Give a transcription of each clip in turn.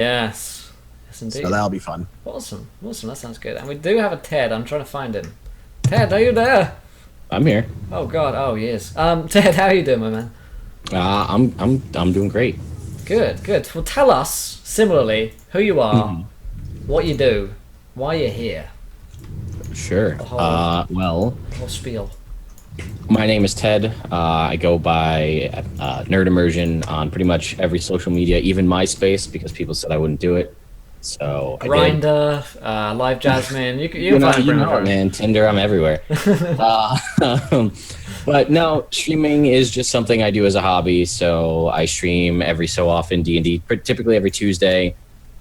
Yes. Yes, indeed. So that'll be fun. Awesome. Awesome. That sounds good. And we do have a Ted. I'm trying to find him. Ted, are you there? I'm here. Oh God. Oh, he is. Ted, how are you doing, my man? I'm doing great. Good. Good. Well, tell us similarly who you are, what you do, why you're here. Sure. Well, The whole spiel. my name is Ted. I go by Nerd Immersion on pretty much every social media, even MySpace, because people said I wouldn't do it. So I did. Grinder, Live Jasmine. You can find You know it, man. Tinder, I'm everywhere. But no, streaming is just something I do as a hobby. So I stream every so often D&D, typically every Tuesday.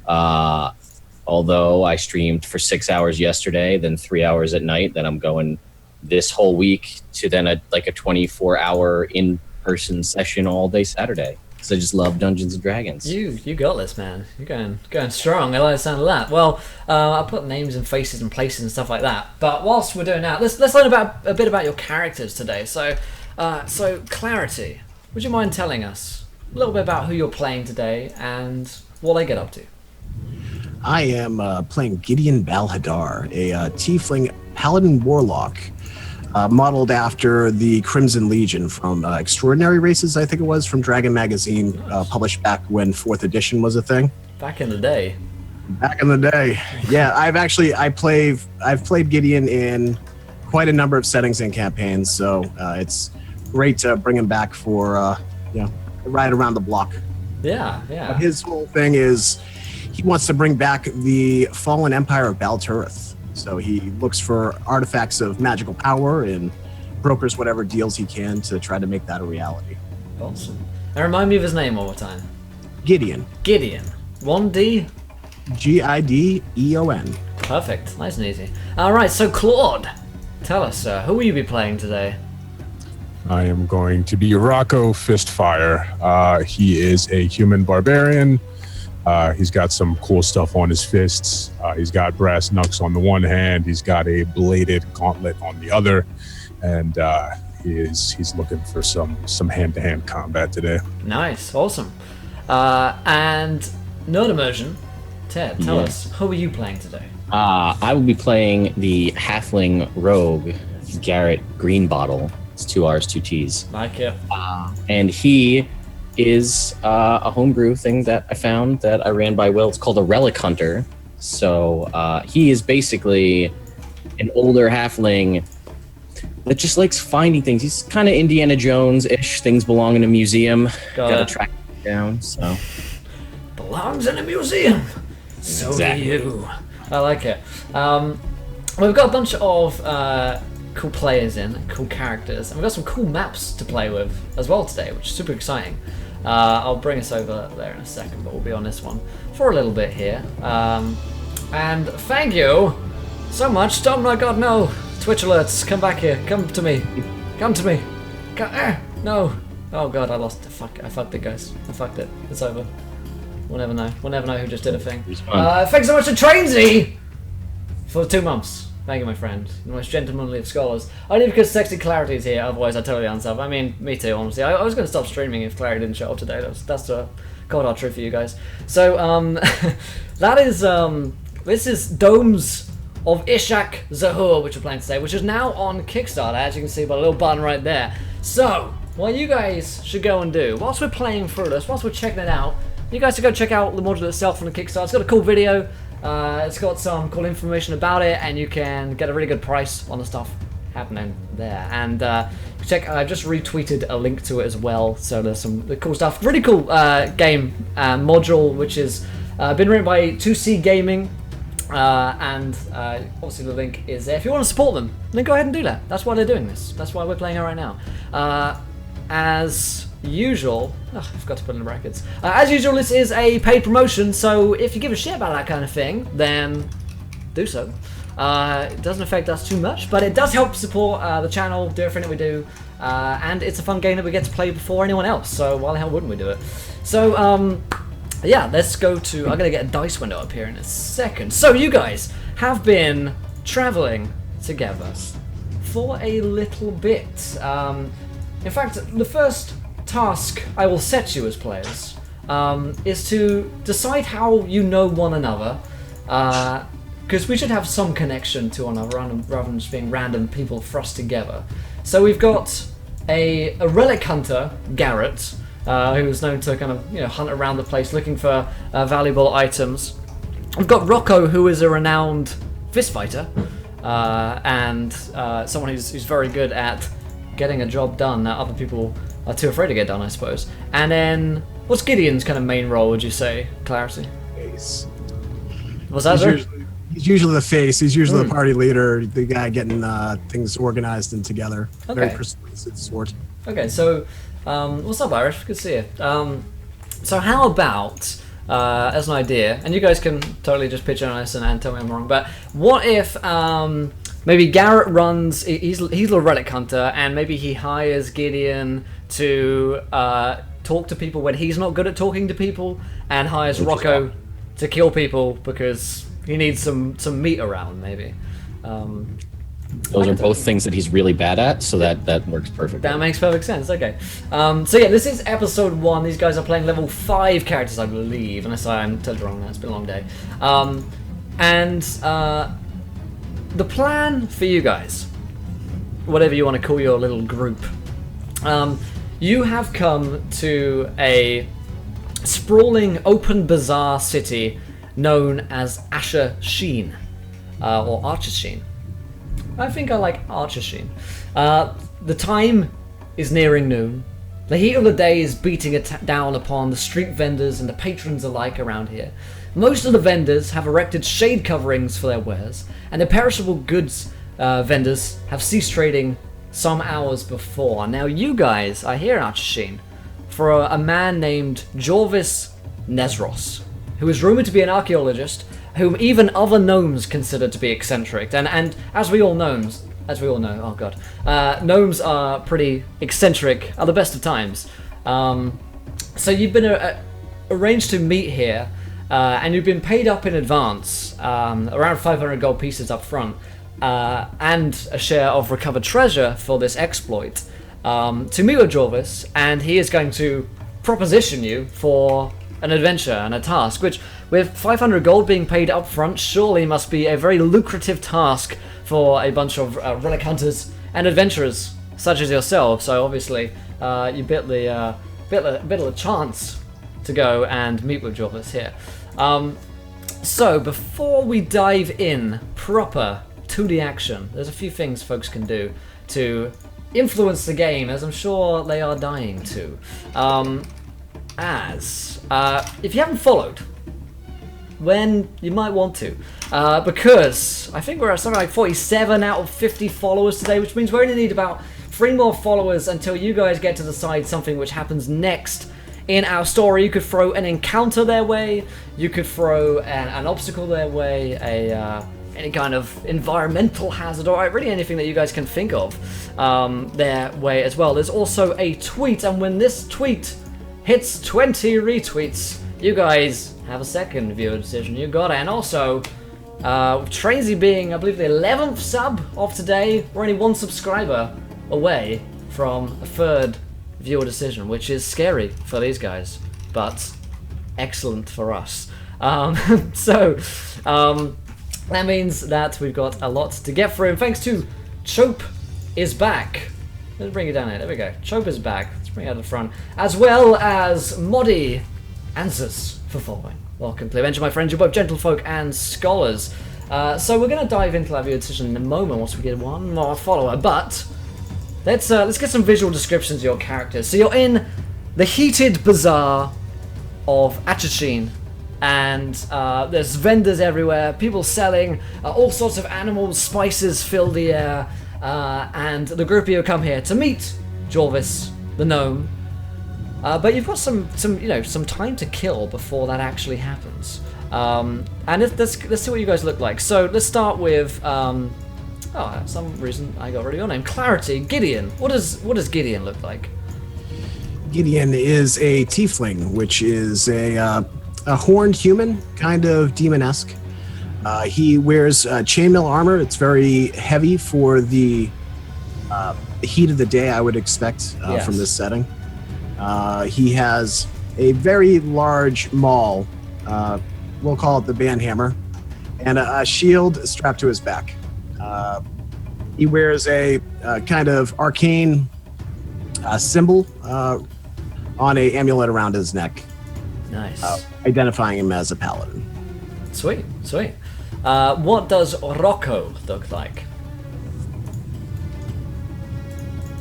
Although I streamed for 6 hours yesterday, then 3 hours at night. Then I'm going this whole week to then a 24-hour in-person session all day Saturday. Because I just love Dungeons and Dragons. You got this, man. You're going strong. I like the sound of that. Well, I put names and faces and places and stuff like that. But whilst we're doing that, let's learn about a bit about your characters today. So Clarity, would you mind telling us a little bit about who you're playing today and what they get up to? I am playing Gideon Balhadar, a tiefling paladin warlock, modeled after the Crimson Legion from Extraordinary Races, I think it was, from Dragon Magazine, published back when 4th edition was a thing. Back in the day. Back in the day, yeah. I've played Gideon in quite a number of settings and campaigns, so it's great to bring him back for a ride around the block. Yeah, yeah. But his whole thing is he wants to bring back the fallen empire of Balturith. So he looks for artifacts of magical power and brokers whatever deals he can to try to make that a reality. Awesome. And remind me of his name one more time. Gideon. Gideon. 1D? Gideon. Perfect. Nice and easy. All right, so Claude, tell us, who will you be playing today? I am going to be Rocco Fistfire. He is a human barbarian. He's got some cool stuff on his fists. He's got brass knucks on the one hand. He's got a bladed gauntlet on the other, and he's looking for some hand-to-hand combat today. Nice, awesome. And Nerd Immersion, Ted, tell us, who are you playing today? I will be playing the halfling rogue Garrett Greenbottle. It's 2 R's, 2 T's. Like it. And he is a homebrew thing that I found that I ran by Will. It's called a Relic Hunter. So he is basically an older halfling that just likes finding things. He's kind of Indiana Jones-ish. Things belong in a museum. Gotta track it down. So belongs in a museum. So Exactly. do you. I like it. We've got a bunch of cool players in, cool characters, and we've got some cool maps to play with as well today, which is super exciting. I'll bring us over there in a second, but we'll be on this one for a little bit here. And thank you so much. Oh my God, no! Twitch alerts, come back here. Come to me. Come to me. No. Oh God, I lost. Fuck, I fucked it, guys. I fucked it. It's over. We'll never know. We'll never know who just did a thing. Thanks so much to Trainsy for 2 months. Thank you, my friend. The most gentlemanly of scholars. Only because Sexy Clarity is here, otherwise I'd totally unsub. I mean, me too, honestly. I was going to stop streaming if Clarity didn't show up today. That's the cold hard truth for you guys. So, that is, this is Domes of Ishaq-Zahur, which we're playing today, which is now on Kickstarter, as you can see by the little button right there. So, what you guys should go and do, whilst we're playing through this, whilst we're checking it out, you guys should go check out the module itself from the Kickstarter. It's got a cool video. It's got some cool information about it, and you can get a really good price on the stuff happening there. And check, I just retweeted a link to it as well, so there's some cool stuff. Really cool game module, which is been written by 2C Gaming, and obviously the link is there. If you want to support them, then go ahead and do that. That's why they're doing this. That's why we're playing it right now. As usual, I forgot to put in the brackets. As usual, this is a paid promotion, so if you give a shit about that kind of thing, then do so. It doesn't affect us too much, but it does help support the channel, do everything that we do, and it's a fun game that we get to play before anyone else, so why the hell wouldn't we do it? So, yeah, let's go to... I'm going to get a dice window up here in a second. So, you guys have been traveling together for a little bit. In fact, the first task I will set you as players is to decide how you know one another, because we should have some connection to one another rather than just being random people thrust together. So we've got a relic hunter, Garrett, who's known to kind of hunt around the place looking for valuable items. We've got Rocco, who is a renowned fist fighter, and someone who's very good at getting a job done that other people are too afraid to get done, I suppose. And then, what's Gideon's kind of main role, would you say, Clarity? Face. What's that, He's usually the face. He's usually the party leader, the guy getting things organized and together. Okay. Very persuasive sort. Okay, so, what's up, Irish? Good to see you. So how about, as an idea, and you guys can totally just pitch in on this and tell me I'm wrong, but what if maybe Garrett runs, he's a relic hunter, and maybe he hires Gideon to talk to people when he's not good at talking to people, and hires Rocco to kill people because he needs some meat around, maybe. Those are both things that he's really bad at, so that works perfectly. That makes perfect sense, okay. So yeah, this is episode 1. These guys are playing level 5 characters, I believe, unless I'm totally wrong, it's been a long day. The plan for you guys, whatever you want to call your little group, you have come to a sprawling open bazaar city known as Asher Sheen, or Archer Sheen. I think I like Archer Sheen. The time is nearing noon. The heat of the day is beating down upon the street vendors and the patrons alike around here. Most of the vendors have erected shade coverings for their wares, and the perishable goods vendors have ceased trading some hours before. Now you guys are here in Archer Sheen for a man named Jorvis Nesros, who is rumored to be an archaeologist, whom even other gnomes consider to be eccentric. And as we all know, oh god, gnomes are pretty eccentric at the best of times. So you've been arranged to meet here, and you've been paid up in advance, around 500 gold pieces up front, and a share of recovered treasure for this exploit, to meet with Jorvis, and he is going to proposition you for an adventure and a task, which, with 500 gold being paid up front, surely must be a very lucrative task for a bunch of relic hunters and adventurers such as yourself. So obviously, you bit a chance to go and meet with Jorvis here. So before we dive in proper to the action, there's a few things folks can do to influence the game, as I'm sure they are dying to. If you haven't followed, when you might want to, because I think we're at something like 47 out of 50 followers today, which means we only need about 3 more followers until you guys get to decide something which happens next in our story. You could throw an encounter their way, you could throw an obstacle their way, any kind of environmental hazard, or really anything that you guys can think of their way as well. There's also a tweet, and when this tweet hits 20 retweets, you guys have a second viewer decision. You got it. And also, Tracy being, I believe, the 11th sub of today, we're only 1 subscriber away from a 3rd viewer decision, which is scary for these guys, but excellent for us. That means that we've got a lot to get through. And thanks to Chope is back. Let's bring it down here. There we go. Chope is back. Let's bring it out of the front. As well as Moddy Answers for following. Welcome to the adventure, my friends. You're both gentlefolk and scholars. So we're going to dive into that viewer decision in a moment once we get 1 more follower. But let's get some visual descriptions of your characters. So you're in the heated bazaar of Achachin, and there's vendors everywhere, people selling all sorts of animals, spices fill the air, and the group of you come here to meet Jorvis the gnome. But you've got some time to kill before that actually happens. And let's see what you guys look like. So let's start with for some reason I got rid of your name. Clarity. Gideon. What does Gideon look like? Gideon is a tiefling, which is a horned human, kind of demon-esque. He wears chainmail armor. It's very heavy for the heat of the day, I would expect, Yes. from this setting. He has a very large maul. We'll call it the Banhammer, and a shield strapped to his back. He wears a kind of arcane symbol on a amulet around his neck, Nice. identifying him as a paladin. Sweet, sweet. What does Rocco look like?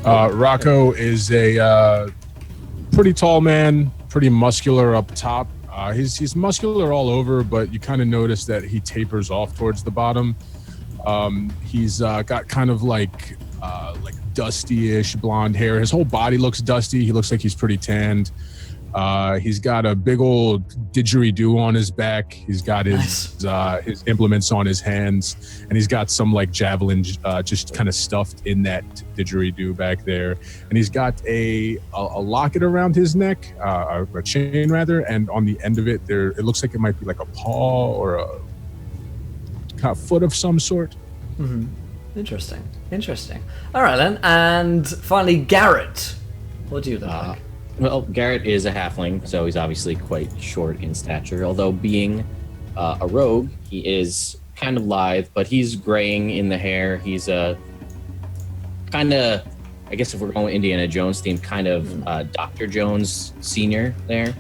Rocco is a pretty tall man, pretty muscular up top. He's muscular all over, but you kind of notice that he tapers off towards the bottom. He's got kind of like dusty-ish blonde hair. His whole body looks dusty. He looks like he's pretty tanned. He's got a big old didgeridoo on his back. He's got his implements on his hands, and he's got some like javelin just kind of stuffed in that didgeridoo back there. And he's got a locket around his neck, a chain rather, and on the end of it, it looks like it might be like a paw or a kind of foot of some sort. Mm-hmm. Interesting. All right then, and finally Garrett. What do you look like? Well, Garrett is a halfling, so he's obviously quite short in stature. Although being a rogue, he is kind of lithe, but he's graying in the hair. He's a kind of, I guess if we're going Indiana Jones theme, kind of Dr. Jones Sr. there,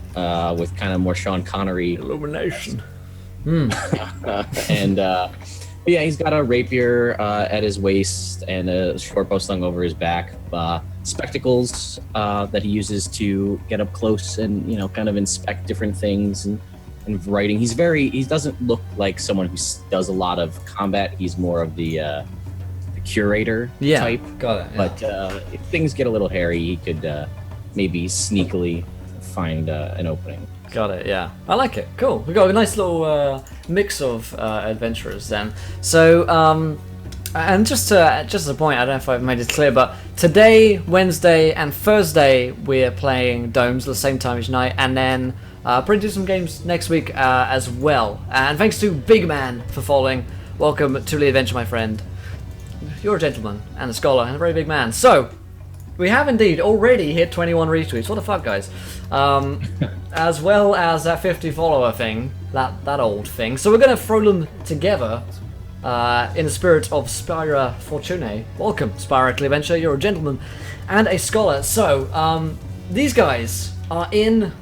with kind of more Sean Connery. Illumination. And yeah, he's got a rapier at his waist and a short bow slung over his back. Spectacles that he uses to get up close and kind of inspect different things and writing. He doesn't look like someone who does a lot of combat. He's more of the curator type. Got it. Yeah. But if things get a little hairy, he could maybe sneakily find an opening. Got it, yeah. I like it. Cool. We've got a nice little mix of adventurers then. So, and just as a point, I don't know if I've made it clear, but today, Wednesday, and Thursday, we're playing Domes at the same time each night, and then probably do some games next week as well. And thanks to Big Man for following. Welcome to the adventure, my friend. You're a gentleman, and a scholar, and a very big man. So, we have indeed already hit 21 retweets. What the fuck, guys? As well as that 50 follower thing, that old thing. So we're going to throw them together in the spirit of Spira Fortunae. Welcome, Spira Cleventure. You're a gentleman and a scholar. So these guys are in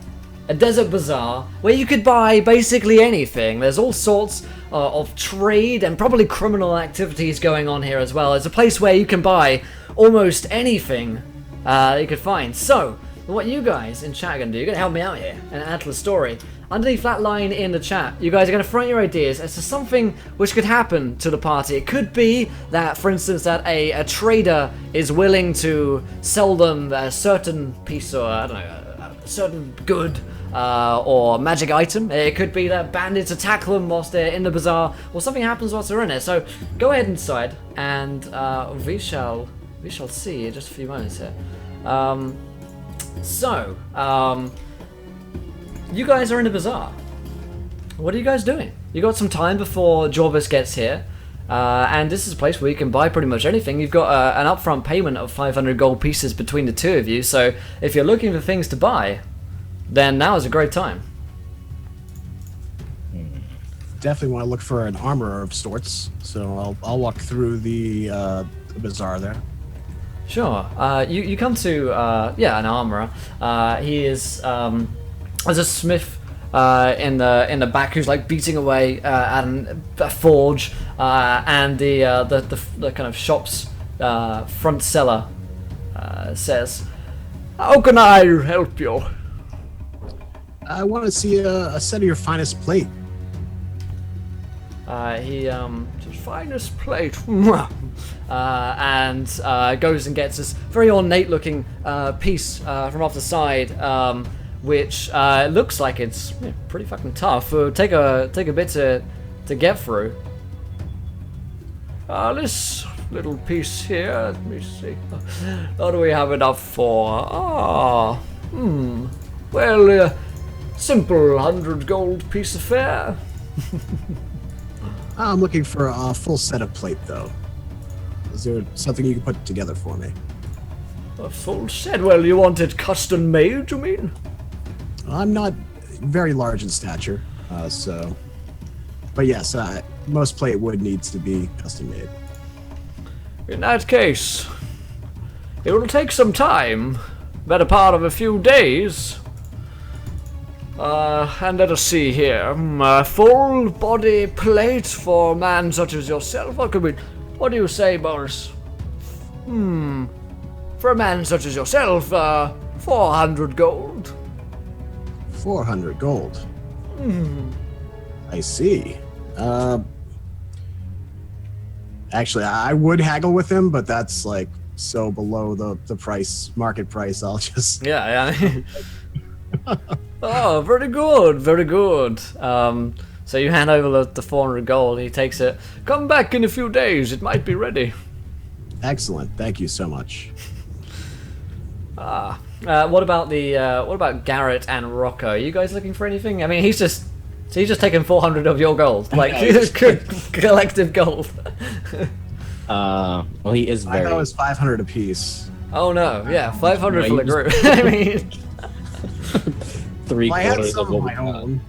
a desert bazaar where you could buy basically anything. There's all sorts of trade and probably criminal activities going on here as well. It's a place where you can buy almost anything you could find. So, what you guys in chat are going to do, you're going to help me out here and add to the story. Underneath that line in the chat, you guys are going to throw your ideas as to something which could happen to the party. It could be that, for instance, that a trader is willing to sell them a certain piece or, I don't know, a certain good or magic item. It could be that bandits attack them whilst they're in the bazaar, or something happens whilst they're in it. So, go ahead inside, and we shall see in just a few moments here. You guys are in a bazaar. What are you guys doing? You got some time before Jorvis gets here, and this is a place where you can buy pretty much anything. You've got an upfront payment of 500 gold pieces between the two of you, so if you're looking for things to buy, then now is a great time. Definitely want to look for an armorer of sorts, so I'll walk through the bazaar there. Sure. You come to an armorer. He is there's a smith in the back who's like beating away at a forge, and the kind of shop's front seller says, "How can I help you?" I want to see a set of your finest plate. He says, "Finest plate," and goes and gets this very ornate-looking piece from off the side, which looks like it's pretty fucking tough. Take a bit to get through. This little piece here. Let me see. What do we have enough for? Well, simple 100 gold piece affair. I'm looking for a full set of plate, though. Is there something you can put together for me? A full set? Well, you want it custom made, you mean? I'm not very large in stature, but yes, most plate wood needs to be custom made. In that case, it will take some time, better part of a few days. And let us see here. Full body plate for a man such as yourself. What do you say, Boris? For a man such as yourself, 400 gold. 400 gold. I see. Actually, I would haggle with him, but that's like so below the market price. I'll just Yeah. Oh, very good, very good. So you hand over the 400 gold. He takes it. Come back in a few days. It might be ready. Excellent. Thank you so much. What about Garrett and Rocco? Are you guys looking for anything? I mean, he's just taken 400 of your gold, like collective gold. Well, he is very. I thought it was 500 apiece. Oh no, yeah, 500 for the group. I mean, 3 I had quarters some of of what my we own.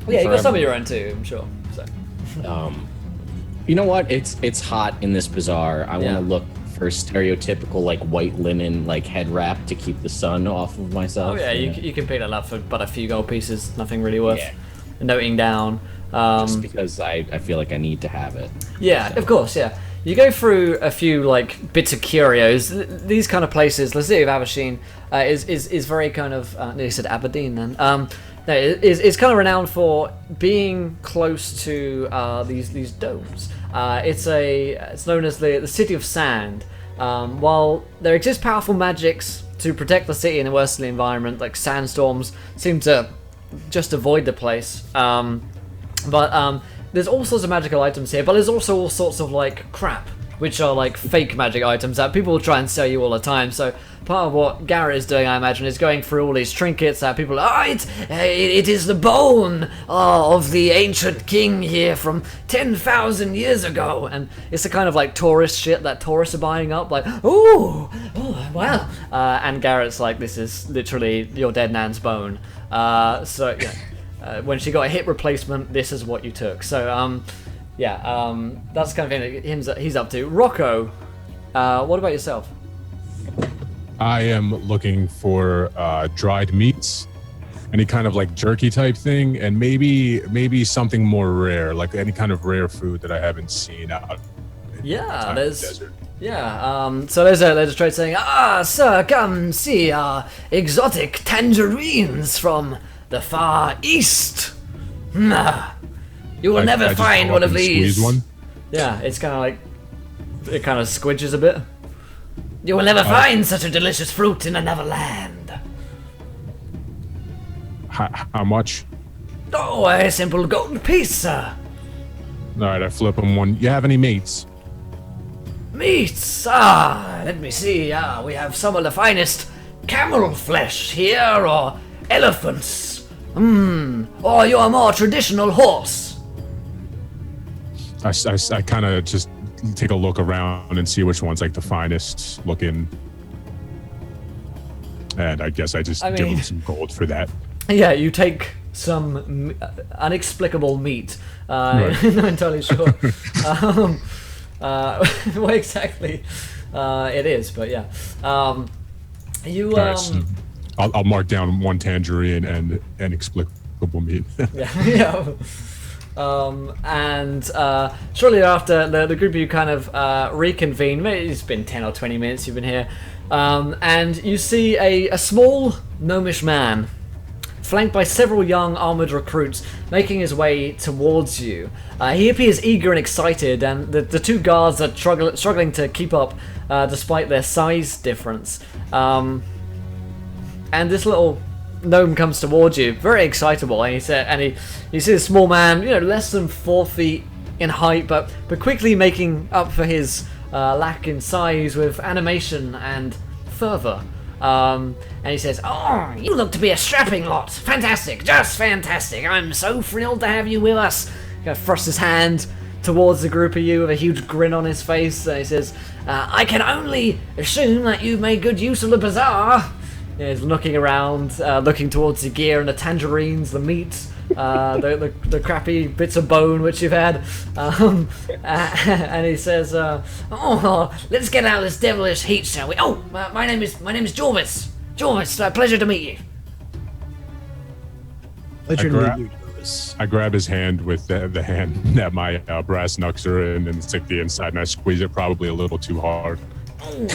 yeah, you got some of everyone. your own too, I'm sure. So. You know what? It's hot in this bazaar. I Yeah. want to look for stereotypical like white linen like head wrap to keep the sun off of myself. Oh yeah, you can pick that up for but a few gold pieces. Nothing really worth Yeah. noting down. Just because I feel like I need to have it. Yeah, of course, yeah. You go through a few like bits of curios. These kind of places, the city of Aberdeen is very kind of. Nearly said Aberdeen then. No, is kind of renowned for being close to these domes. It's known as the City of Sand. While there exist powerful magics to protect the city in a worstly environment, like sandstorms seem to just avoid the place. But there's all sorts of magical items here, but there's also all sorts of like crap, which are like fake magic items that people will try and sell you all the time. So part of what Garrett is doing, I imagine, is going through all these trinkets that people are, it is the bone of the ancient king here from 10,000 years ago. And it's the kind of like tourist shit that tourists are buying up, like, oh wow. And Garrett's like, this is literally your dead nan's bone. So yeah. When she got a hip replacement, this is what you took. So, that's the kind of thing that he's up to. Rocco, what about yourself? I am looking for dried meats, any kind of like jerky type thing, and maybe something more rare, like any kind of rare food that I haven't seen out. Yeah, in the desert. So there's a trade saying, sir, come see our exotic tangerines from the far east. You will never I just find go one up of and these. squeeze one. Yeah, it's kind of like, it kind of squidges a bit. You will never find such a delicious fruit in another land. How much? Oh, a simple gold piece, sir. All right, I flip him one. You have any mates? Meats, let me see. We have some of the finest camel flesh here, or elephants. Or your more traditional horse. I kind of just take a look around and see which one's like the finest looking. And I guess I just give him some gold for that. Yeah, you take some inexplicable meat. Right. Not entirely sure what exactly it is, but yeah. Nice. I'll mark down one tangerine and inexplicable meat. Yeah. And shortly after, the group of you kind of reconvene. Maybe it's been 10 or 20 minutes you've been here. And you see a small gnomish man, flanked by several young armored recruits, making his way towards you. He appears eager and excited, and the two guards are struggling to keep up despite their size difference. And this little gnome comes towards you, very excitable, and you see this small man, less than 4 feet in height, but quickly making up for his lack in size with animation and fervor. And he says, "Oh, you look to be a strapping lot. Fantastic, just fantastic. I'm so thrilled to have you with us." He kind of thrusts his hand towards the group of you with a huge grin on his face. And he says, "I can only assume that you've made good use of the bazaar." he's looking around, looking towards the gear and the tangerines, the meat, the crappy bits of bone which you've had, and he says, "Oh, let's get out of this devilish heat, shall we? Oh, my name is Jorvis. Jorvis, pleasure to meet you." Pleasure to meet you, Jorvis. I grab his hand with the hand that my brass knucks are in and stick the inside, and I squeeze it probably a little too hard. Oh.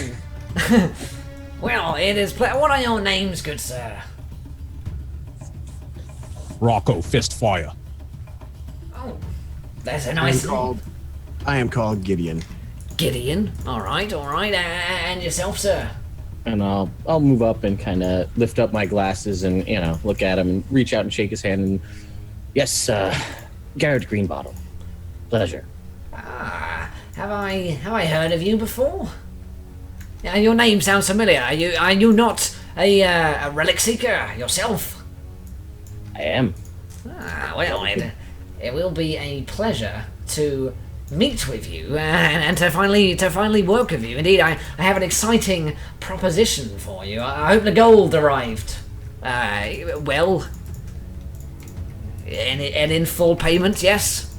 Well, it is. What are your names, good sir? Rocco Fistfire. Oh, that's a nice name. I am called Gideon. Gideon. All right. And yourself, sir? And I'll move up and kind of lift up my glasses and look at him and reach out and shake his hand and yes, Garrett Greenbottle. Pleasure. Ah, have I heard of you before? Your name sounds familiar. Are you not a relic seeker yourself? I am. Ah, well, it will be a pleasure to meet with you and to finally work with you. Indeed, I have an exciting proposition for you. I hope the gold arrived. Well, and in full payment, yes?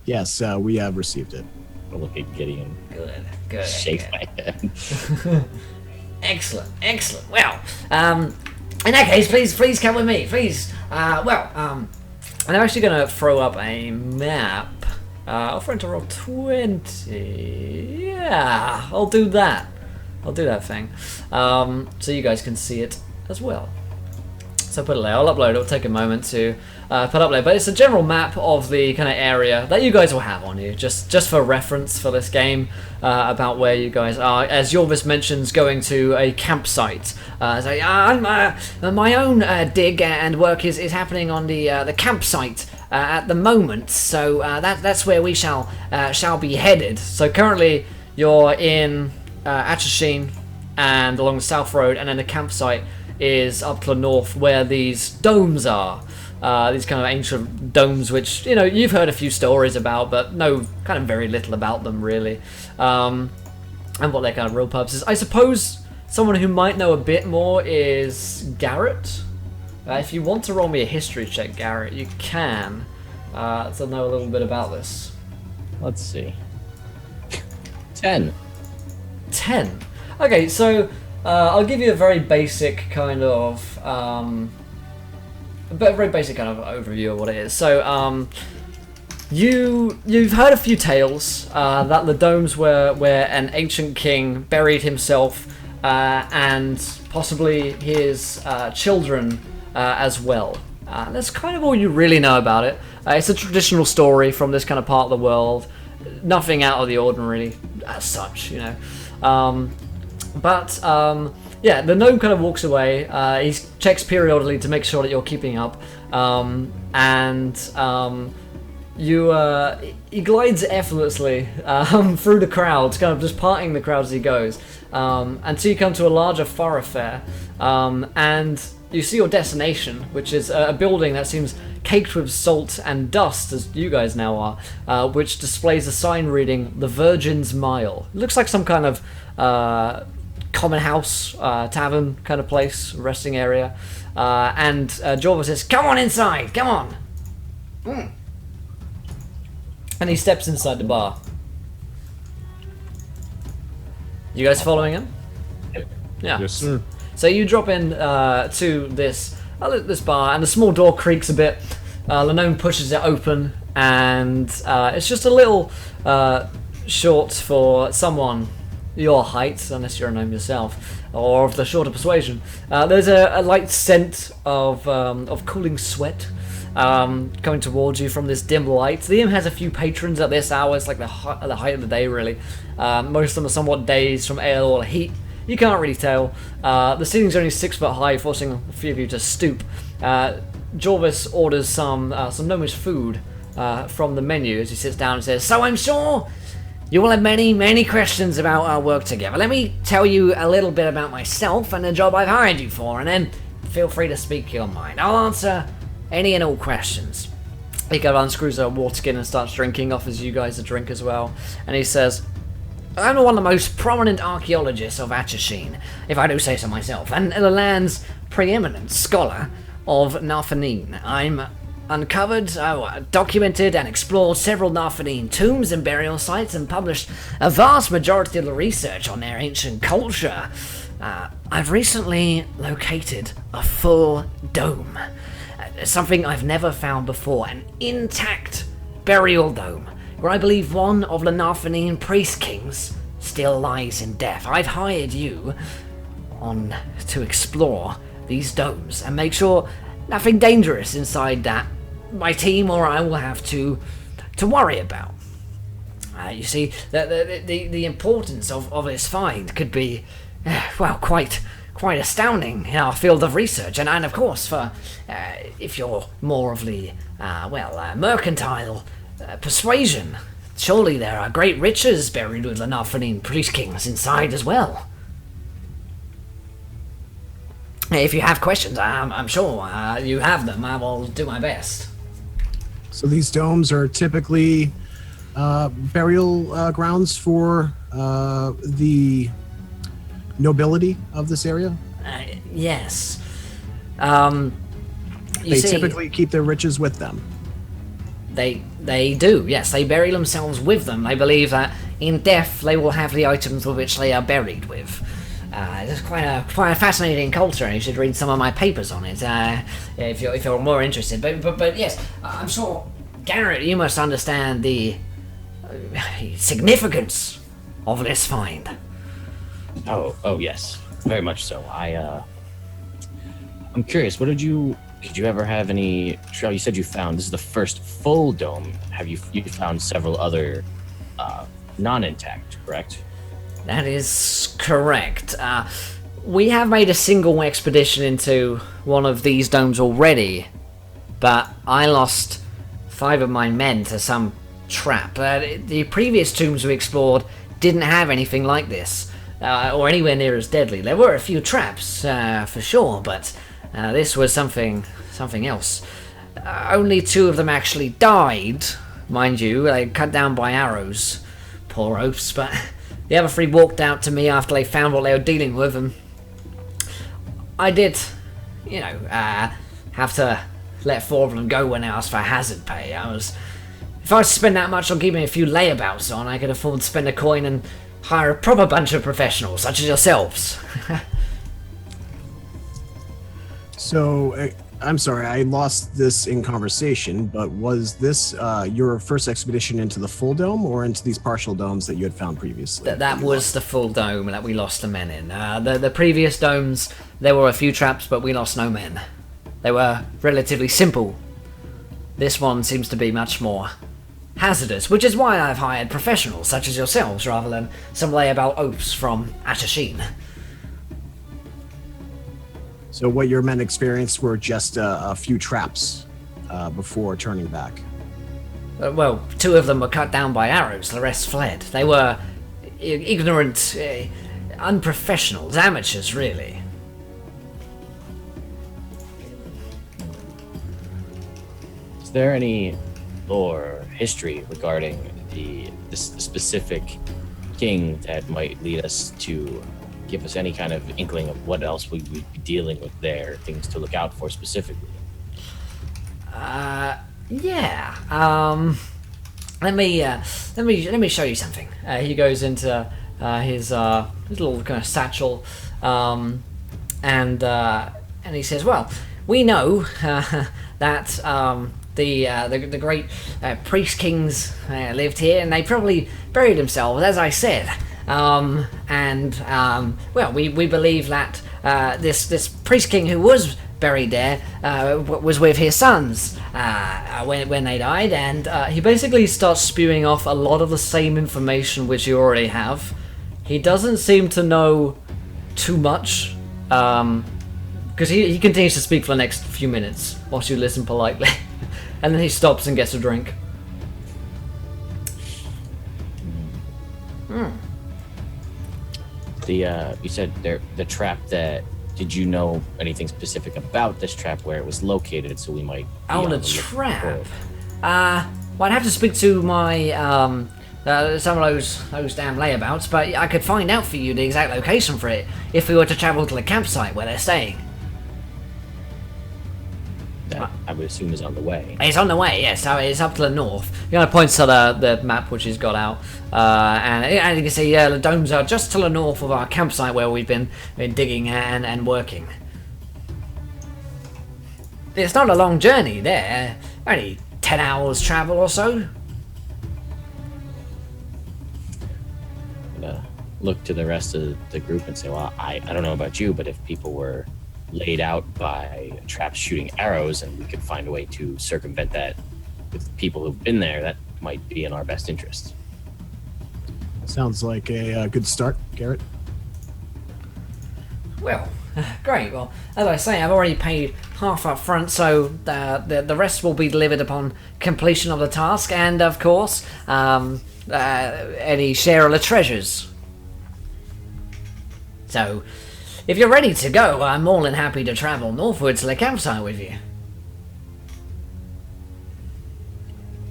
Yes, we have received it. I'll look at Gideon. Good. Shake my head. Excellent. Well, in that case, please come with me. Please. I'm actually going to throw up a map. Offering to roll 20. Yeah, I'll do that. I'll do that thing. So you guys can see it as well. So put it there. I'll upload it. It'll take a moment to put up there. But it's a general map of the kind of area that you guys will have on you, just for reference for this game, about where you guys are. As Jorvis mentions, going to a campsite. My own dig and work is happening on the campsite at the moment. So that's where we shall be headed. So currently you're in Atchisheen and along the South Road, and then the campsite is up to the north where these domes are. These kind of ancient domes which, you've heard a few stories about, but know kind of very little about them, really. And what their kind of real purpose is. I suppose someone who might know a bit more is Garrett. If you want to roll me a history check, Garrett, you can. To know a little bit about this. Let's see. 10. 10. Okay, so I'll give you a very basic kind of overview of what it is. So you've heard a few tales that the domes were where an ancient king buried himself and possibly his children as well. That's kind of all you really know about it. It's a traditional story from this kind of part of the world. Nothing out of the ordinary as such, yeah, the gnome kind of walks away. He checks periodically to make sure that you're keeping up, he glides effortlessly through the crowds, kind of just parting the crowds as he goes, until you come to a larger thoroughfare, and you see your destination, which is a building that seems caked with salt and dust, as you guys now are, which displays a sign reading "The Virgin's Mile." It looks like some kind of common house, tavern kind of place, resting area. And Jorva says, "Come on inside, come on." And he steps inside the bar. You guys following him? Yeah. Yes, sir. So you drop in to this bar, and the small door creaks a bit. The gnome pushes it open, and it's just a little short for someone your height, unless you're a gnome yourself, or of the shorter persuasion. There's a light scent of cooling sweat coming towards you from this dim light. The inn has a few patrons at this hour. It's like the height of the day, really. Most of them are somewhat dazed from ale or heat. You can't really tell. The ceiling's only 6 foot high, forcing a few of you to stoop. Jorvis orders some gnomish food from the menu as he sits down and says, "So I'm sure you will have many questions about our work together. Let me tell you a little bit about myself and the job I've hired you for, and then feel free to speak your mind. I'll answer any and all questions." He kind of unscrews a water skin and starts drinking, offers you guys a drink as well. And he says, I'm one of the most prominent archaeologists of Achasheen, if I do say so myself, and the land's preeminent scholar of Nartheneen. I'm uncovered, documented, and explored several Nartheneen tombs and burial sites, and published a vast majority of the research on their ancient culture. I've recently located a full dome, something I've never found before, an intact burial dome, where I believe one of the Nartheneen priest kings still lies in death. I've hired you on to explore these domes and make sure nothing dangerous inside that my team or I will have to worry about. You see, the importance of this find could be, well, quite astounding in our field of research, and of course, for if you're more of the mercantile persuasion, surely there are great riches buried with the Nartheneen priest kings inside as well. If you have questions, I'm sure you have them. I will do my best. So these domes are typically burial grounds for the nobility of this area? Yes. They typically keep their riches with them. They do, yes. They bury themselves with them. They believe that in death they will have the items with which they are buried with. It's quite a fascinating culture, and you should read some of my papers on it if you're more interested. But yes, I'm sure, Garrett, you must understand the significance of this find. Oh yes, very much so. I'm curious. Did you ever have any? You said you found this is the first full dome. Have you found several other non-intact? Correct. That is correct. We have made a single expedition into one of these domes already, but I lost 5 of my men to some trap. The previous tombs we explored didn't have anything like this, or anywhere near as deadly. There were a few traps, for sure, but this was something else. Only 2 of them actually died, mind you. They cut down by arrows. Poor oafs, but the other 3 walked out to me after they found what they were dealing with, and I did, have to let 4 of them go when I asked for hazard pay. If I was to spend that much on keeping a few layabouts on, I could afford to spend a coin and hire a proper bunch of professionals, such as yourselves. So, I'm sorry, I lost this in conversation, but was this your first expedition into the full dome or into these partial domes that you had found previously? That was the full dome that we lost the men in. The previous domes, there were a few traps, but we lost no men. They were relatively simple. This one seems to be much more hazardous, which is why I've hired professionals such as yourselves rather than some layabout oafs from Achasheen. So what your men experienced were just a few traps before turning back? Well, 2 of them were cut down by arrows, the rest fled. They were ignorant, unprofessionals, amateurs, really. Is there any lore or history regarding the specific king that might lead us to give us any kind of inkling of what else we'd be dealing with there, things to look out for specifically? Yeah. Let me show you something. He goes into his little kind of satchel, and he says, "Well, we know that the great priest kings lived here, and they probably buried themselves, as I said. Well, we believe that this priest king who was buried there was with his sons when they died, and he basically starts spewing off a lot of the same information which you already have. He doesn't seem to know too much, because he continues to speak for the next few minutes whilst you listen politely, and then he stops and gets a drink. You said the trap that. Did you know anything specific about this trap, where it was located, so we might? Oh, the trap. Well, I'd have to speak to my some of those damn layabouts, but I could find out for you the exact location for it if we were to travel to the campsite where they're staying. That I would assume is on the way. It's on the way, yes. So it's up to the north. He kind of points to the map which he's got out, and you can see the domes are just to the north of our campsite where we've been digging and working. It's not a long journey there, only 10 hours travel or so. I'm gonna look to the rest of the group and say, well, I don't know about you, but if people were laid out by traps shooting arrows and we could find a way to circumvent that with people who've been there, that might be in our best interest. Sounds like a good start, Garrett. Well, great. Well, as I say, I've already paid half up front, so the rest will be delivered upon completion of the task, and of course, any share of the treasures. So, if you're ready to go, I'm more than happy to travel northwards to the campsite with you.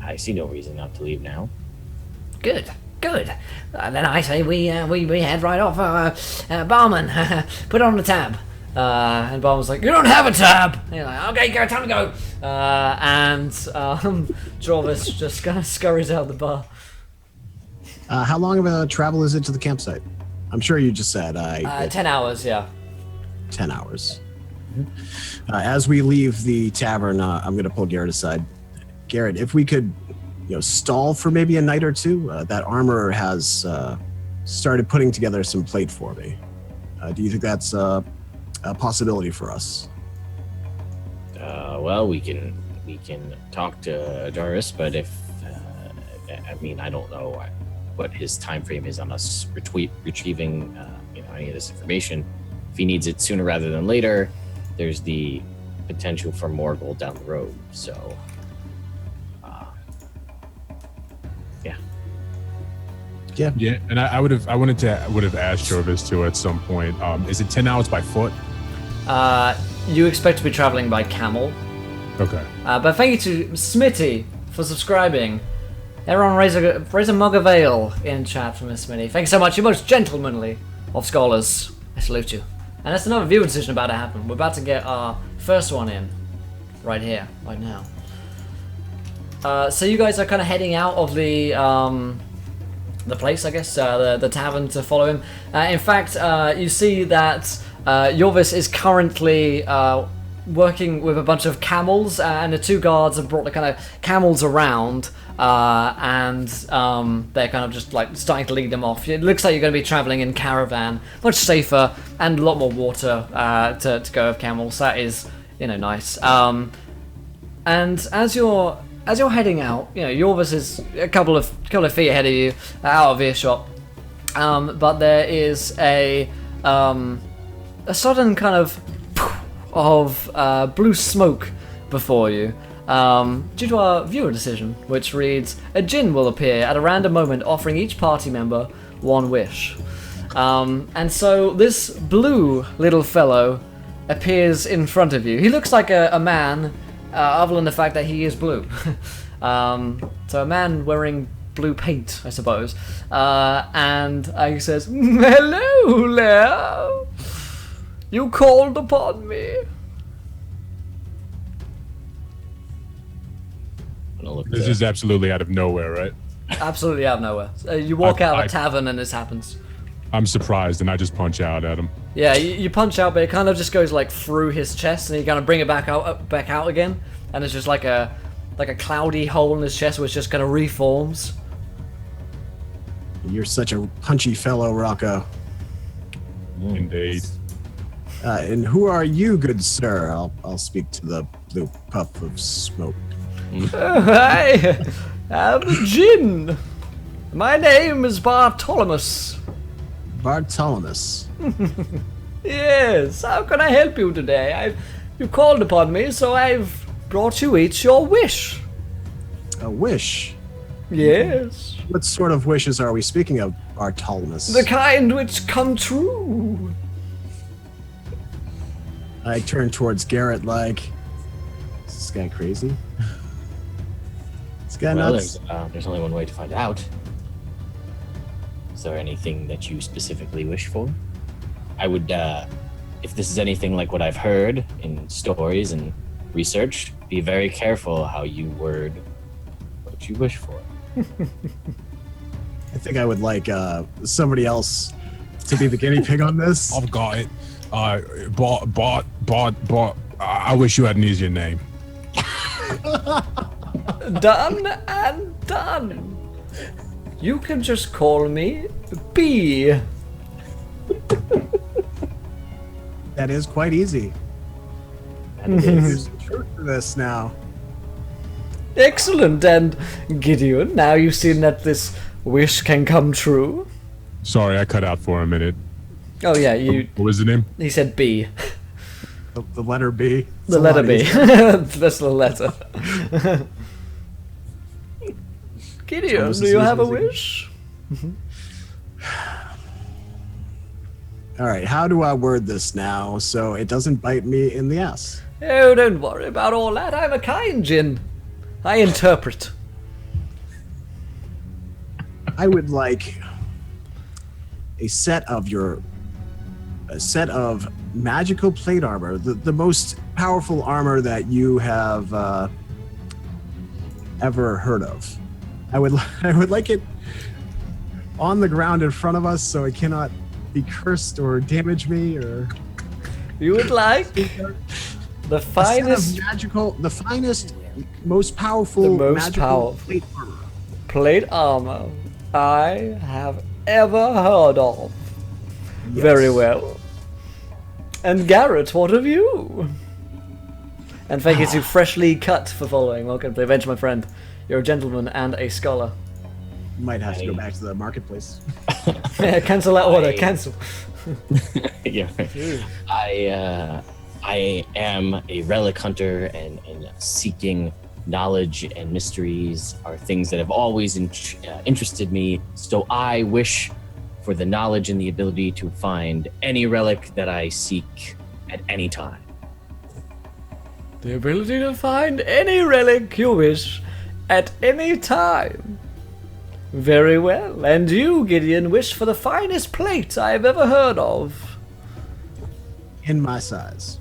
I see no reason not to leave now. Good. Then I say we head right off. Barman, put on the tab. And Barman's like, you don't have a tab. And you're like, okay, go, time to go. And Jorvis just kind of scurries out the bar. How long of a travel is it to the campsite? I'm sure you just said 10 hours, yeah. 10 hours. As we leave the tavern, I'm going to pull Garrett aside. Garrett, if we could, stall for maybe a night or two. That armorer has started putting together some plate for me. Do you think that's a possibility for us? Well, we can talk to Doris, but if I don't know what his time frame is on us retrieving any of this information. If he needs it sooner rather than later, there's the potential for more gold down the road. So, Yeah, and I would have asked Jorvis too at some point. Is it 10 hours by foot? You expect to be traveling by camel. Okay. But thank you to Smitty for subscribing. Everyone raise a mug of ale in chat for Miss Smitty. Thanks so much. You're most gentlemanly of scholars. I salute you. And that's another viewer decision about to happen. We're about to get our first one in. Right here. Right now. So you guys are kind of heading out of the place, I guess. The tavern to follow him. In fact, you see that Jorvis is currently working with a bunch of camels, and the two guards have brought the kind of camels around, and they're kind of just like starting to lead them off. It looks like you're going to be traveling in caravan, much safer and a lot more water to go with camels. That is, nice. And as you're heading out, Jorvis is a couple of feet ahead of you, out of earshot. But there is a sudden kind of blue smoke before you, due to our viewer decision, which reads, a djinn will appear at a random moment, offering each party member one wish. And so this blue little fellow appears in front of you. He looks like a man, other than the fact that he is blue. So a man wearing blue paint, I suppose. And he says, hello there. You called upon me. This is absolutely out of nowhere, right? Absolutely out of nowhere. You walk out of a tavern and this happens. I'm surprised, and I just punch out at him. Yeah, you punch out, but it kind of just goes like through his chest, and you kind of bring it back out again, and it's just like a cloudy hole in his chest, which just kind of reforms. You're such a punchy fellow, Rocco. Indeed. And who are you, good sir? I'll speak to the blue puff of smoke. I am a djinn. My name is Bartolomus. Bartolomus. Yes, how can I help you today? You called upon me, so I've brought you each your wish. A wish? Yes. What sort of wishes are we speaking of, Bartolomus? The kind which come true. I turn towards Garrett like, is this guy crazy? This guy nuts? There's only one way to find out. Is there anything that you specifically wish for? I would, if this is anything like what I've heard in stories and research, be very careful how you word what you wish for. I think I would like somebody else to be the guinea pig on this. I've got it. I wish you had an easier name. Done and done. You can just call me B. That is quite easy. And it There's is. some truth to this now. Excellent. And Gideon, now you've seen that this wish can come true. Sorry, I cut out for a minute. Oh yeah, you. What was the name? He said B. The letter B. It's The a letter lot B. easier. That's the letter. Gideon, Almost do as you easy have a as it wish? All right, how do I word this now so it doesn't bite me in the ass? Oh, don't worry about all that. I'm a kind Jinn. I interpret. I would like a set of magical plate armor, the most powerful armor that you have ever heard of. I would like it on the ground in front of us so it cannot be cursed or damage me or You would like the a set finest of the finest, most powerful, The most magical powerful. plate armor. plate armor I have ever heard of. Yes. Very well. And Garrett, what of you? And thank you to Freshly Cut for following. Welcome to the adventure, my friend. You're a gentleman and a scholar. You might have to go back to the marketplace. Yeah, cancel that order. Cancel. Yeah. I am a relic hunter, and seeking knowledge and mysteries are things that have always interested me. So I wish for the knowledge and the ability to find any relic that I seek at any time. The ability to find any relic you wish at any time. Very well. And you, Gideon, wish for the finest plate I have ever heard of. In my size.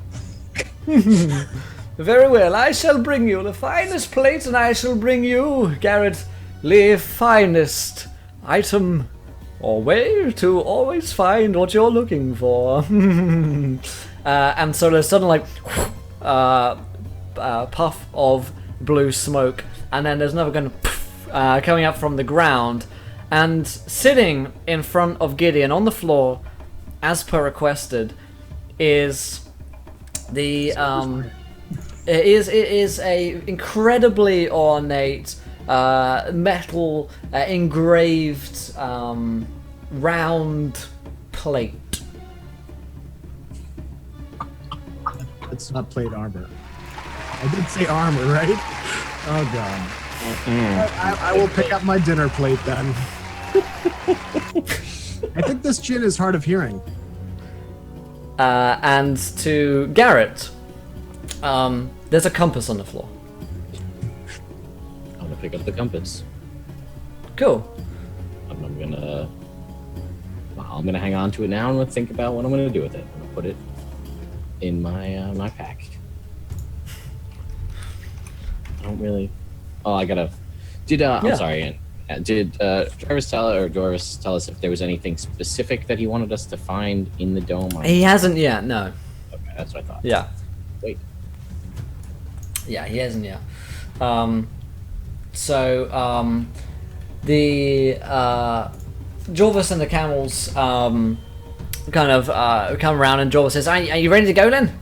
Very well. I shall bring you the finest plate, and I shall bring you, Garrett, the finest item or way to always find what you're looking for. And so there's sudden puff of blue smoke, and then there's another kind of coming up from the ground, and sitting in front of Gideon on the floor, as per requested, is the it is a incredibly ornate metal engraved round plate. It's not plate armor. I did say armor, right? Oh god. I will pick up my dinner plate then. I think this gin is hard of hearing. And to Garrett, there's a compass on the floor. I'm gonna pick up the compass. Cool. I'm gonna hang on to it now, and I'm gonna think about what I'm gonna do with it. I'm gonna put it in my my pack. I don't really. Oh, I gotta. I'm sorry. Did Doris tell us if there was anything specific that he wanted us to find in the dome? He hasn't yet. No. Okay, that's what I thought. Yeah. Wait. Yeah, he hasn't yet. The Jorvis and the camels kind of come around, and Jorvis says, "Are you ready to go then?"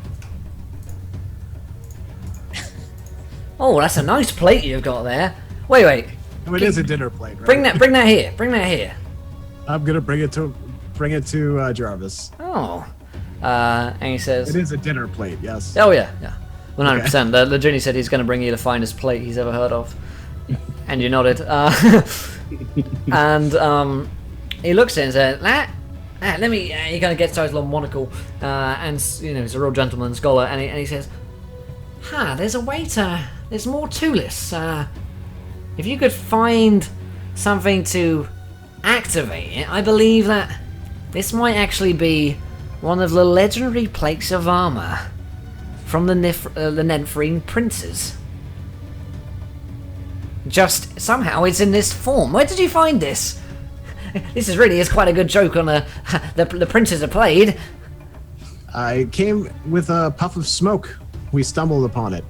Oh, that's a nice plate you've got there. Wait. Oh, it is a dinner plate, right? Bring that here. Bring that here. I'm gonna bring it to Jarvis. Oh. And he says, It is a dinner plate, yes. "Oh yeah. 100%. The genie said he's going to bring you the finest plate he's ever heard of." And you nodded. And he looks at it and says, let me. He kind of gets to his little monocle, and he's a real gentleman scholar, and he says, there's a way to. There's more to this. If you could find something to activate it, I believe that this might actually be one of the legendary plates of armor from the Nartheneen princes. Just somehow it's in this form. Where did you find this? This is quite a good joke on the princes are played. I came with a puff of smoke. We stumbled upon it.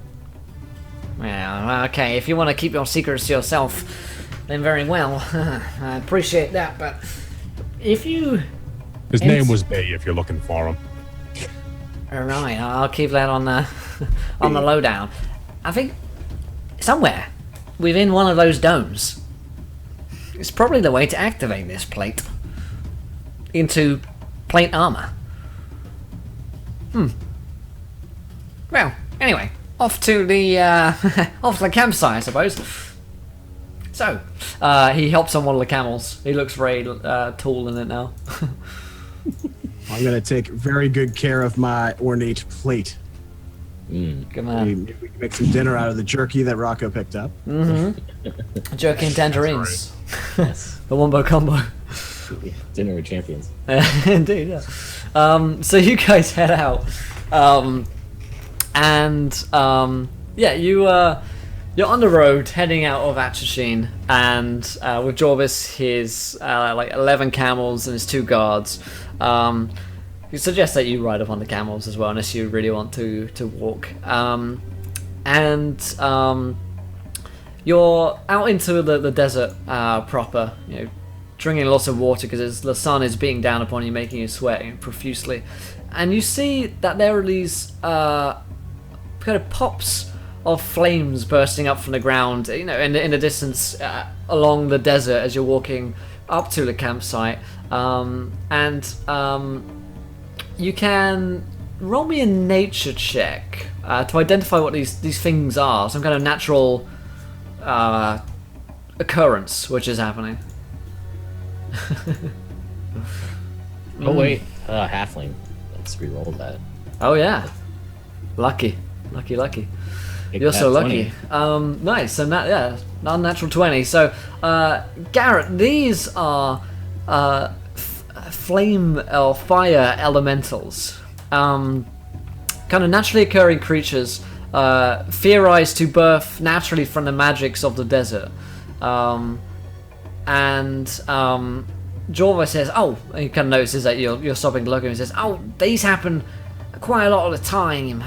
Well, okay, if you want to keep your secrets to yourself, then very well. I appreciate that, but if you... His name was Bay, if you're looking for him. Alright, I'll keep that on the on the lowdown. I think somewhere within one of those domes is probably the way to activate this plate into plate armor. Well, anyway, off to the campsite, I suppose. So, he helps on one of the camels. He looks very tall in it now. I'm going to take very good care of my ornate plate. Good man. We can make some dinner out of the jerky that Rocco picked up. Jerky and tangerines. Yes. The wombo combo. Dinner with champions. Indeed, yeah. So you guys head out. You're on the road heading out of Atchisheen, and with Jorvis, his 11 camels and his 2 guards. He suggests that you ride up on the camels as well, unless you really want to walk. You're out into the desert proper, drinking lots of water because the sun is beating down upon you, making you sweat profusely. And you see that there are these kind of pops of flames bursting up from the ground, in the distance along the desert as you're walking up to the campsite. You can roll me a nature check to identify what these things are. Some kind of natural occurrence which is happening. Oh wait, halfling. Let's re-roll that. Oh yeah, lucky. You're so lucky. 20. Nice. So unnatural 20. So Garrett, these are flame or fire elementals, kind of naturally occurring creatures, theorized to birth naturally from the magics of the desert. Jorva says, he kind of notices that you're stopping to look and he says, these happen quite a lot of the time.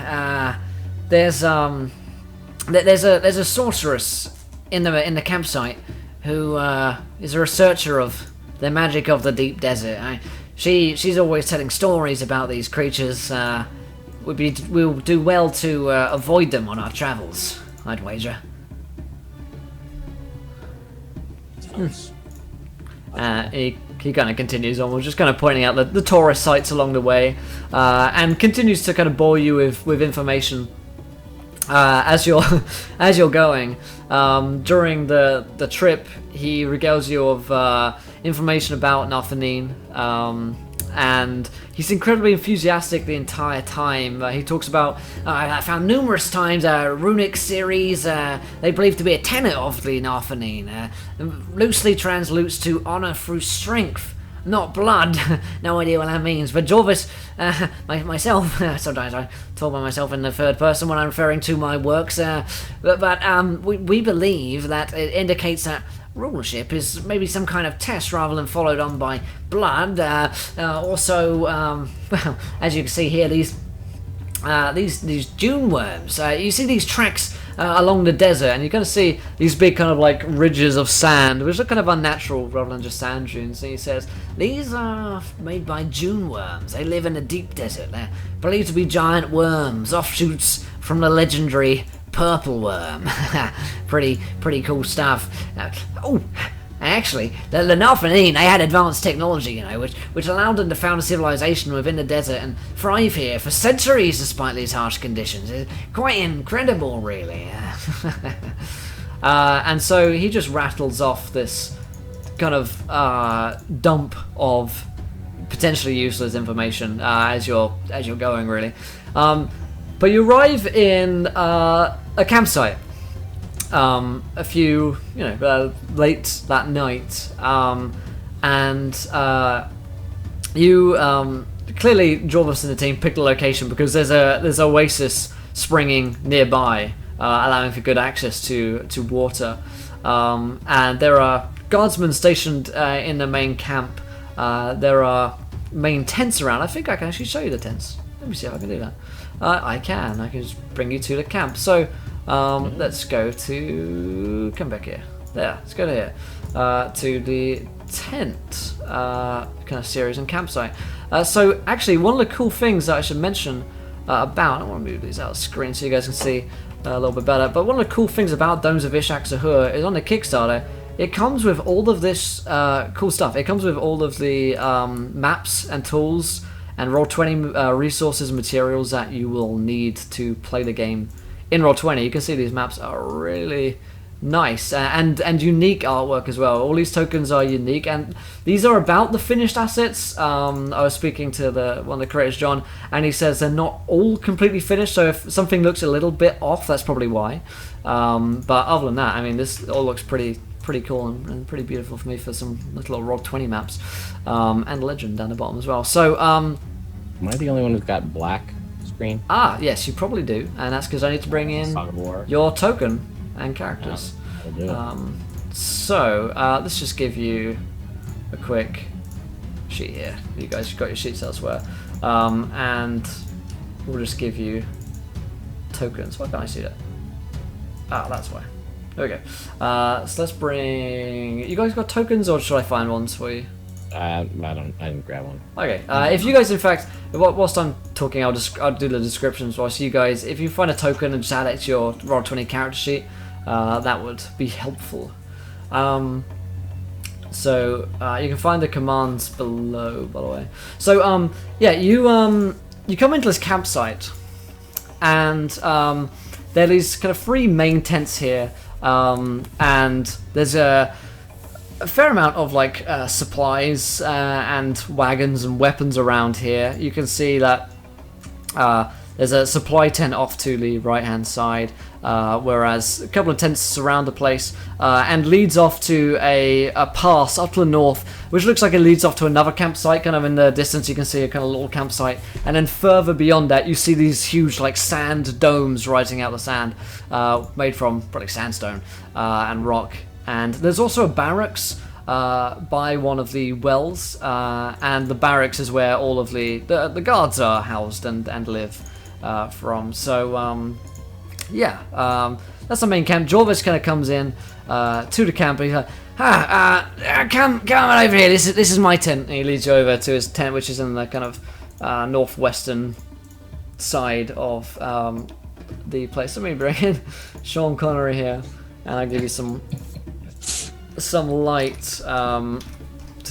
There's a sorceress in the campsite who is a researcher of the magic of the deep desert. She's always telling stories about these creatures. We'll do well to avoid them on our travels, I'd wager. He kind of continues on. We're just kind of pointing out the tourist sites along the way, and continues to kind of bore you with information as you're going. During the trip, he regales you of information about Nartheneen, and he's incredibly enthusiastic the entire time. He talks about, I found numerous times runic series they believe to be a tenet of the Nartheneen, loosely translates to honor through strength, not blood. No idea what that means, but Jorvis, myself, sometimes I talk about myself in the third person when I'm referring to my works, but we believe that it indicates that rulership is maybe some kind of test rather than followed on by blood. Well, as you can see here, these dune worms. You see these tracks along the desert, and you're going to see these big kind of like ridges of sand, which are kind of unnatural rather than just sand dunes. And he says, these are made by dune worms. They live in the deep desert. They're believed to be giant worms, offshoots from the legendary purple worm. pretty cool stuff. Actually, the Nartheneen, they had advanced technology, which allowed them to found a civilization within the desert and thrive here for centuries despite these harsh conditions. It's quite incredible, really. And so he just rattles off this kind of dump of potentially useless information as you're going, really. But you arrive in a campsite. A few, late that night, and you clearly Jorvis and the team picked a location because there's an oasis springing nearby, allowing for good access to water, and there are guardsmen stationed in the main camp. There are main tents around. I think I can actually show you the tents. Let me see if I can do that. I can just bring you to the camp. So let's go to, come back here. There, let's go to here. To the tent kind of series and campsite. So actually, one of the cool things that I should mention about, I want to move these out of screen so you guys can see a little bit better, but one of the cool things about Domes of Ishaq-Zahur is on the Kickstarter, it comes with all of this cool stuff. It comes with all of the maps and tools and Roll20 resources and materials that you will need to play the game in Roll20. You can see these maps are really nice and unique artwork as well. All these tokens are unique, and these are about the finished assets. I was speaking to one of the creators, John, and he says they're not all completely finished, so if something looks a little bit off, that's probably why. But other than that, I mean, this all looks pretty cool and pretty beautiful for me for some little Roll20 maps, and legend down the bottom as well. So am I the only one who's got black screen? Yes, you probably do, and that's because I need to bring in your token and characters. So let's just give you a quick sheet here. You guys got your sheets elsewhere, and we'll just give you tokens. Why can't I see that? That's why. There we go. So let's bring. You guys got tokens, or should I find ones for you? I didn't grab one. Okay. If you guys, in fact, whilst I'm talking, I'll do the descriptions. Whilst you guys, if you find a token and just add it to your Roll20 character sheet, that would be helpful. So you can find the commands below, by the way. So yeah, you come into this campsite, and there are these kind of 3 main tents here. And there's a fair amount of like supplies and wagons and weapons around here. You can see that there's a supply tent off to the right hand side, whereas a couple of tents surround the place and leads off to a pass up to the north, which looks like it leads off to another campsite. Kind of in the distance you can see a kind of little campsite, and then further beyond that you see these huge like sand domes rising out of the sand, made from probably sandstone and rock. And there's also a barracks by one of the wells, and the barracks is where all of the guards are housed and live from. So yeah, that's the main camp. Jorvis kind of comes in to the camp, and he's like, come on over here. This is my tent. And he leads you over to his tent, which is in the kind of northwestern side of the place. Let me bring in Sean Connery here, and I'll give you some light to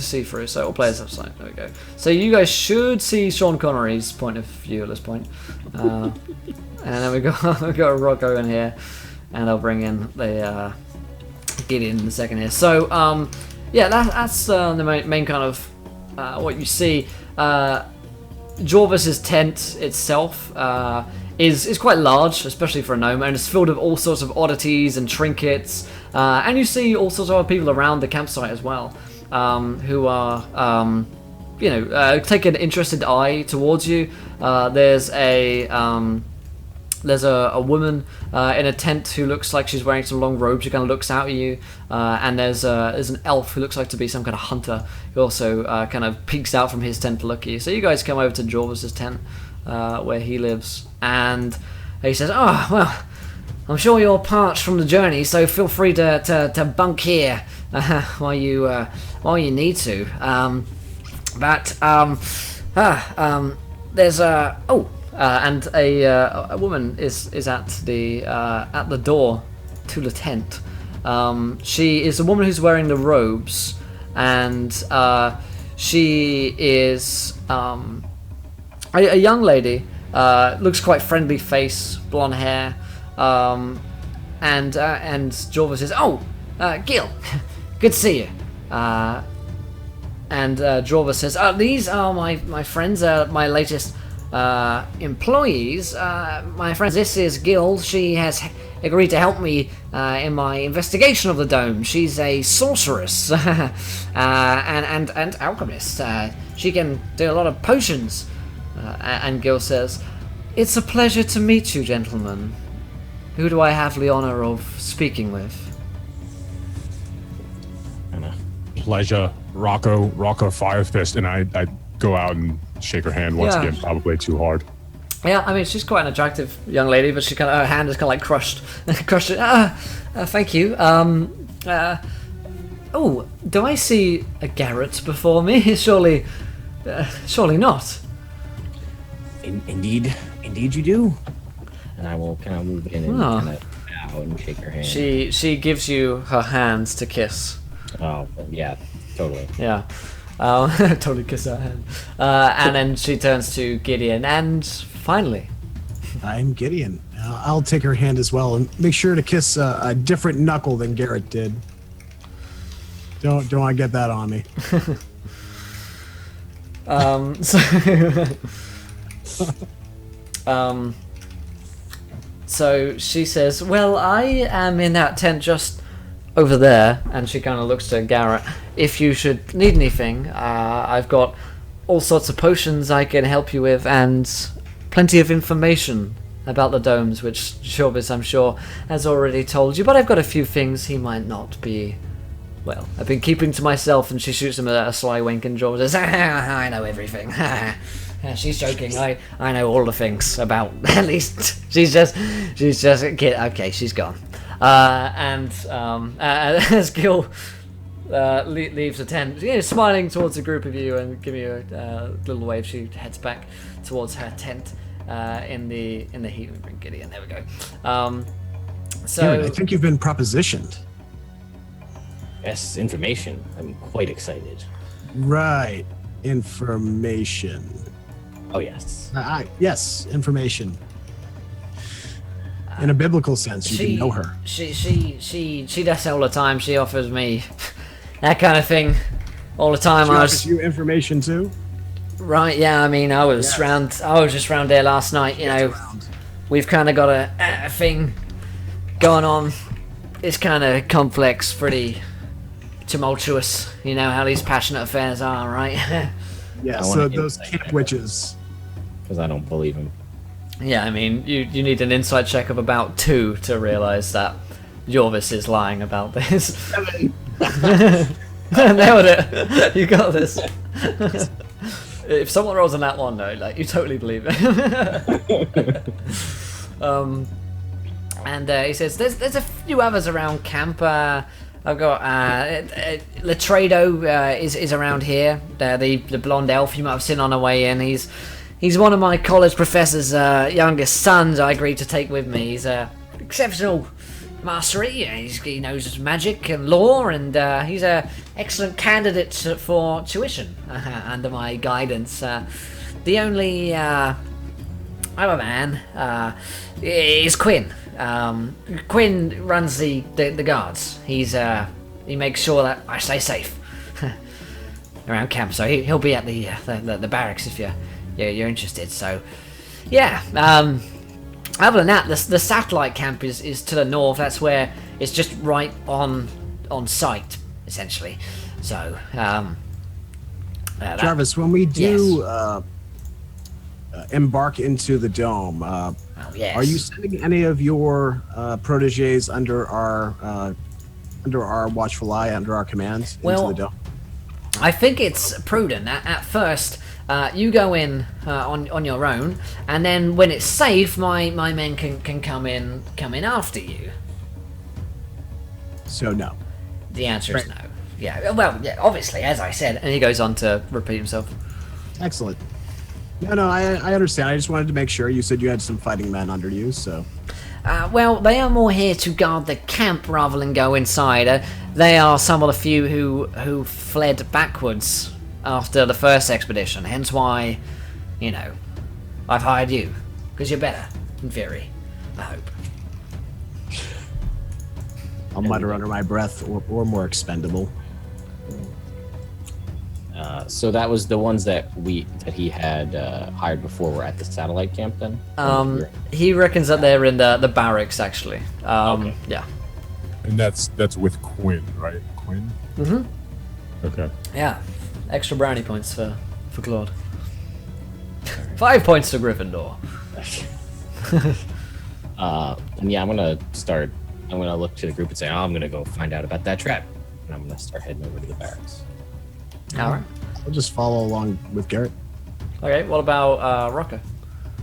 see through. So all players have sight. There we go. So you guys should see Sean Connery's point of view at this point. And then we got Rocco in here, and I'll bring in the Gideon in a second here. So yeah, that's the main kind of what you see. Jorvis's tent itself is quite large, especially for a gnome, and it's filled with all sorts of oddities and trinkets. And you see all sorts of other people around the campsite as well, who are take an interested eye towards you. There's a woman in a tent who looks like she's wearing some long robes. She kind of looks out at you, and there's an elf who looks like to be some kind of hunter who also kind of peeks out from his tent to look at you. So you guys come over to Jorvis's tent, where he lives, and he says, "Oh well, I'm sure you're parched from the journey, so feel free to bunk here while you need to. There's and a woman is at the door to the tent. She is a woman who's wearing the robes, and she is a young lady. Looks quite friendly face, blonde hair, and Jorvis says, Gil, good to see you. And Jorvis says, these are my friends, my latest employees. My friends, this is Gil. She has agreed to help me in my investigation of the dome. She's a sorceress and alchemist. She can do a lot of potions. And Gil says, "It's a pleasure to meet you, gentlemen. Who do I have the honor of speaking with?" Pleasure, Rocco Firefist, and I go out and shake her hand once again, probably too hard. Yeah, I mean, she's quite an attractive young lady, but her hand is kind of like crushed it. Thank you. Oh, do I see a Garrett before me? Surely not. Indeed you do. And I will kind of move in and kind of bow and shake her hand. She gives you her hands to kiss. Oh, yeah, totally. Yeah. Totally kiss her hand. And then she turns to Gideon, and finally. I'm Gideon. I'll take her hand as well, and make sure to kiss a different knuckle than Garrett did. Don't want to get that on me. So she says, "Well, I am in that tent just over there," and she kind of looks to Garrett. "If you should need anything, I've got all sorts of potions I can help you with, and plenty of information about the domes, which Shorvis, I'm sure, has already told you, but I've got a few things he might not be. Well, I've been keeping to myself." And she shoots him a sly wink, and George says, "I know everything." She's joking. I know all the things about. At least she's just a kid. Okay, she's gone. As Gil leaves the tent, smiling towards a group of you and giving you a little wave, she heads back towards her tent in the heat. We bring Gideon. There we go. Garrett, I think you've been propositioned. Yes, information. I'm quite excited. Right, information. Oh, yes. Yes, information. In a biblical sense, you can know her. She does all the time. She offers me that kind of thing all the time. She offers you information too? Right, yeah, I mean, I was just round there last night, We've kind of got a thing going on. It's kind of complex, pretty tumultuous. You know how these passionate affairs are, right? Yeah, so those camp witches. Because I don't believe him. Yeah, I mean, you need an insight check of about 2 to realize that Jorvis is lying about this. Nailed it. You got this. If someone rolls on that one, though, like, you totally believe it. And he says, there's a few others around camp. I've got Latrado is around here. The blonde elf you might have seen on the way in. He's one of my college professor's youngest sons. I agreed to take with me. He's a exceptional master. He knows magic and lore, and he's a excellent candidate for tuition under my guidance. The only other man is Quinn. Quinn runs the guards. He makes sure that I stay safe around camp. So he'll be at the barracks if you're interested. So yeah. Other than that, the satellite camp is to the north. That's where it's just right on site, essentially. So Jarvis, when we do embark into the dome, yes. Are you sending any of your proteges under our watchful eye, under our command, into the dome? I think it's prudent. At first, you go in on your own, and then when it's safe, my men can come in after you. So no. The answer is no. Yeah. Well, yeah. Obviously, as I said, and he goes on to repeat himself. Excellent. No, I understand. I just wanted to make sure. You said you had some fighting men under you, so. Well, they are more here to guard the camp rather than go inside. They are some of the few who fled backwards after the first expedition. Hence why, I've hired you. Because you're better, in theory. I hope. I'll mutter under my breath, or more expendable. So that was the ones that he had hired before were at the satellite camp then? He reckons that they're in the barracks actually. Okay. Yeah. And that's with Quinn, right? Quinn? Mm-hmm. Okay. Yeah. Extra brownie points for Claude. 5 points to Gryffindor. And yeah, I'm gonna look to the group and say, I'm gonna go find out about that trap. And I'm gonna start heading over to the barracks. Alright. I'll just follow along with Garrett. Okay, what about Rocco?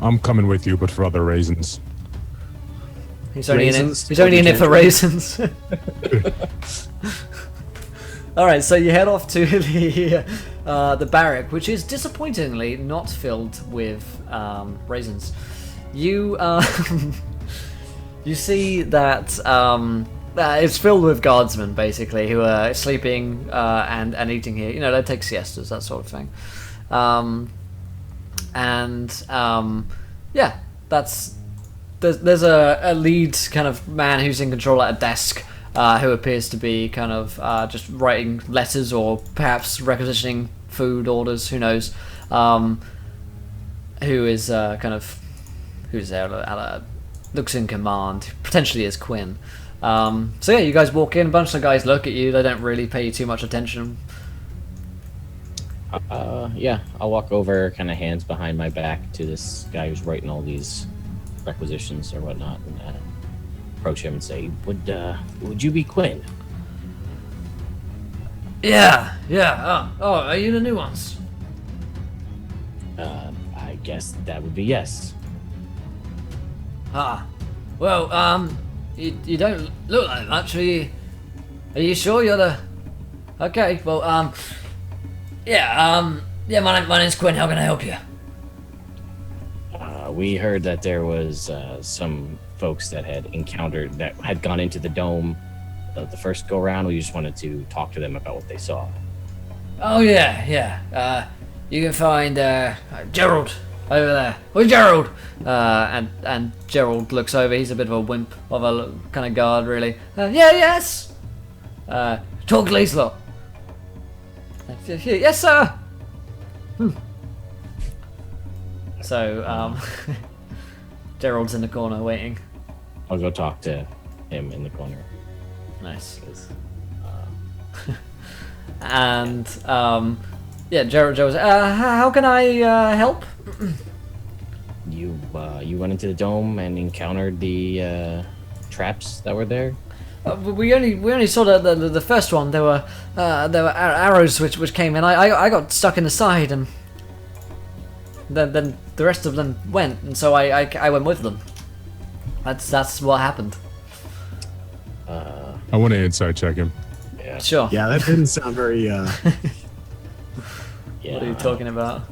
I'm coming with you, but for other reasons. He's only Raisins? He's only in it for raisins. Alright, so you head off to the barrack, which is disappointingly not filled with raisins. You you see that it's filled with guardsmen, basically, who are sleeping and eating here. You know, they take siestas, that sort of thing. Yeah, there's a lead kind of man who's in control at a desk, who appears to be kind of just writing letters or perhaps requisitioning food orders, who knows, who is who's there, looks in command, potentially is Quinn. So yeah, you guys walk in, a bunch of guys look at you, they don't really pay you too much attention. Yeah, I'll walk over, kind of hands behind my back to this guy who's writing all these requisitions or whatnot, and approach him and say, would you be Quinn? Yeah. Oh, are you the new ones? I guess that would be yes. Well, you don't look like much. Are you sure you're the? Okay, well, yeah, my name's Quinn. How can I help you? We heard that there was some folks that had gone into the dome the first go around. We just wanted to talk to them about what they saw. Oh yeah. You can find Gerald over there. Where's Gerald? And Gerald looks over. He's a bit of a wimp of a kind of guard, really. Yes. Talk Leeslot. Yes, sir. So, Gerald's in the corner waiting. I'll go talk to him in the corner. Nice. And yeah, Gerald says, how can I help? You went into the dome and encountered the traps that were there? We only saw the first one. There were arrows which came in. I got stuck in the side, and then the rest of them went, and so I went with them. That's what happened. I want to inside check him. Yeah. Sure. Yeah, that didn't sound very. Yeah. What are you talking about?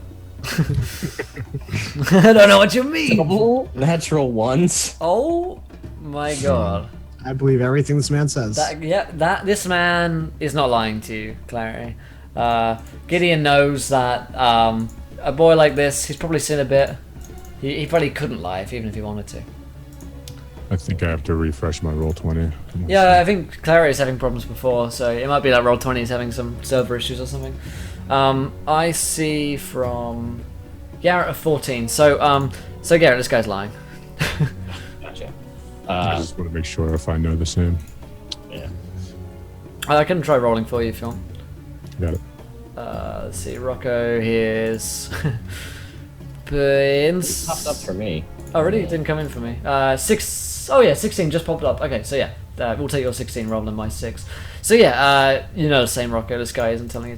I don't know what you mean. Double natural ones. Oh my god. I believe everything this man says. This man is not lying to you, Clary. Gideon knows that a boy like this, he's probably seen a bit. He probably couldn't lie even if he wanted to. I think I have to refresh my roll 20. Yeah, I think Clary is having problems before, so it might be that Roll20 is having some server issues or something. I see from Garrett a 14. So Garrett, this guy's lying. Gotcha. I just want to make sure if I know the same. Yeah. I can try rolling for you if you want. Got it. Let's see, Rocco, here's Pins. Popped up for me. Oh, really? It didn't come in for me. 16 just popped up. Okay, so yeah, we'll take your 16 rather than my 6. So yeah, you know the same, Rocco. This guy isn't telling you.